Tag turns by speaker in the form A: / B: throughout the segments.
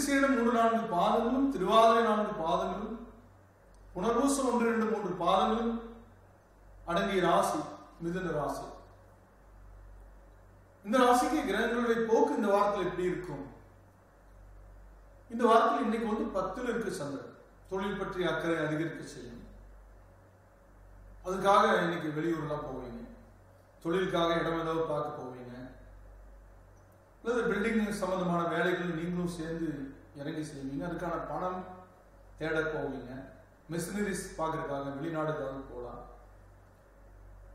A: மிருகசீரிடம் 3-4 பாதங்களும், திருவாதிரை 4 பாதங்களும், புனர்பூசம் 1-2-3 பாதங்களும் அடங்கிய ராசி மிதுன ராசி. இந்த ராசிக்கு கிரகங்களுடைய போக்கு இந்த வாரத்தில் எப்படி இருக்கும்? இந்த வாரத்தில் இன்னைக்கு 10ல் இருக்கு சந்திரன். தொழில் பற்றி அக்கறை அதிகரிக்க செய்யும். அதுக்காக இன்னைக்கு வெளியூர்லாம் போவீங்க, தொழிலுக்காக இடம் ஏதாவது பார்க்க போவீங்க, அல்லது பில்டிங் சம்பந்தமான வேலைகள் நீங்களும் சேர்ந்து இறங்கி செய்வீங்க. அதுக்கான பணம் தேட போவீங்க, மிஷினரிஸ் பார்க்கறதுக்காக வெளிநாடுக்காக போகலாம்,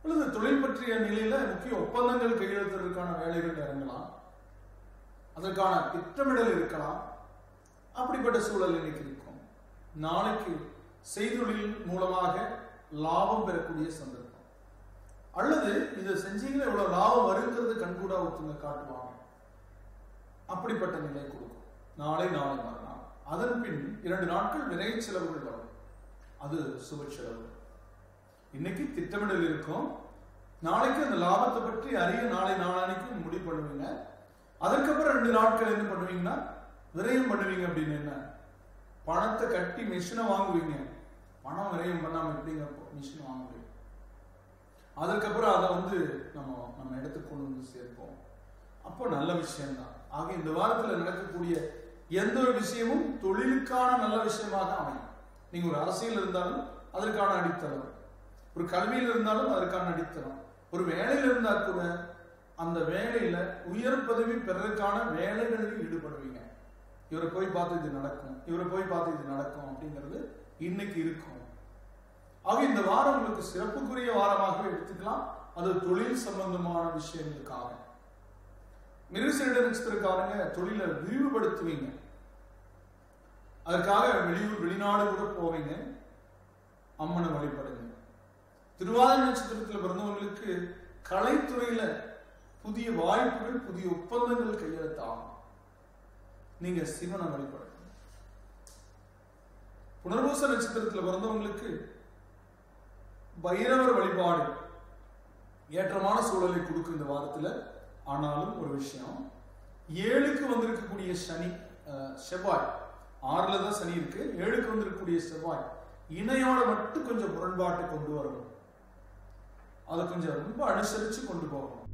A: அல்லது தொழில் பற்றிய நிலையில முக்கிய ஒப்பந்தங்கள் கையெழுத்துறதுக்கான வேலைகள் இறங்கலாம், அதற்கான திட்டமிடல் இருக்கலாம். அப்படிப்பட்ட சூழல் இன்னைக்கு இருக்கும். நாளைக்கு செய்தொழில் மூலமாக லாபம் பெறக்கூடிய சந்தர்ப்பம், அல்லது இதை செஞ்சீங்கன்னா இவ்வளவு லாபம் வருங்கிறது கண்கூடா ஒருத்தங்க காட்டுவாங்க. அப்படிப்பட்ட நிலை கொடுக்கும் நாளை மறுநாள். அதன் பின் 2 நாட்கள் விரை செலவுகள் வரும், அது சுப செலவு. இன்னைக்கு திட்டமிடல் இருக்கும், நாளைக்கு அந்த லாபத்தை பற்றி அறிய நாளைக்கு முடிவு பண்ணுவீங்க. அதுக்கப்புறம் 2 நாட்கள் என்ன பண்ணுவீங்கன்னா விரயம் பண்ணுவீங்க. அப்படின்னு என்ன, பணத்தை கட்டி மிஷினை வாங்குவீங்க. பணம் விரயம் பண்ணாம எப்படிங்க மிஷின் வாங்க முடியும்? அதுக்கப்புறம் அதை நம்ம இடத்துக்கு கொண்டு வந்து சேர்ப்போம். அப்போ நல்ல விஷயம்தான். ஆக இந்த வாரத்தில் நடக்கக்கூடிய எந்த ஒரு விஷயமும் தொழிலுக்கான நல்ல விஷயமாக அமையும். நீங்க ஒரு அரசியல் இருந்தாலும் அதற்கான அடித்தளம், ஒரு கல்வியில் இருந்தாலும் அதற்கான அடித்தளம், ஒரு வேலையில் இருந்தால் கூட அந்த வேலையில உயர் பதவி பெறதுக்கான வேலைகளில் ஈடுபடுவீங்க. இவரை போய் பார்த்து இது நடக்கும், இவரை போய் பார்த்து இது நடக்கும் அப்படிங்கிறது இன்னைக்கு இருக்கும். ஆக இந்த வாரம் உங்களுக்கு சிறப்புக்குரிய வாரமாக எடுத்துக்கலாம். அது தொழில் சம்பந்தமான விஷயங்களுக்காக. மிருகசீரிட நட்சத்திரக்காரங்க தொழிலை விரிவுபடுத்துவீங்க. அதற்காக வெளியூர் வெளிநாடு கூட போவீங்க, அம்மனை வழிபடுங்க. திருவாதிரை நட்சத்திரத்தில் பிறந்தவங்களுக்கு கலைத்துறையில புதிய வாய்ப்புகள், புதிய ஒப்பந்தங்கள் கையெழுத்தாகும். நீங்க சிவனை வழிபடுங்க. புனர்பூச நட்சத்திரத்தில் பிறந்தவங்களுக்கு பைரவர் வழிபாடு ஏற்றமான சூழலை கொடுக்கும் இந்த வாரத்தில். ஆனாலும் ஒரு விஷயம், 7க்கு வந்திருக்கக்கூடிய சனி, செவ்வாய் 6ல் தான் சனி இருக்கு, 7க்கு வந்திருக்கக்கூடிய செவ்வாய் இணையோட மட்டும் கொஞ்சம் முரண்பாட்டை கொண்டு வரணும். அதை கொஞ்சம் ரொம்ப அனுசரிச்சு கொண்டு போகணும்.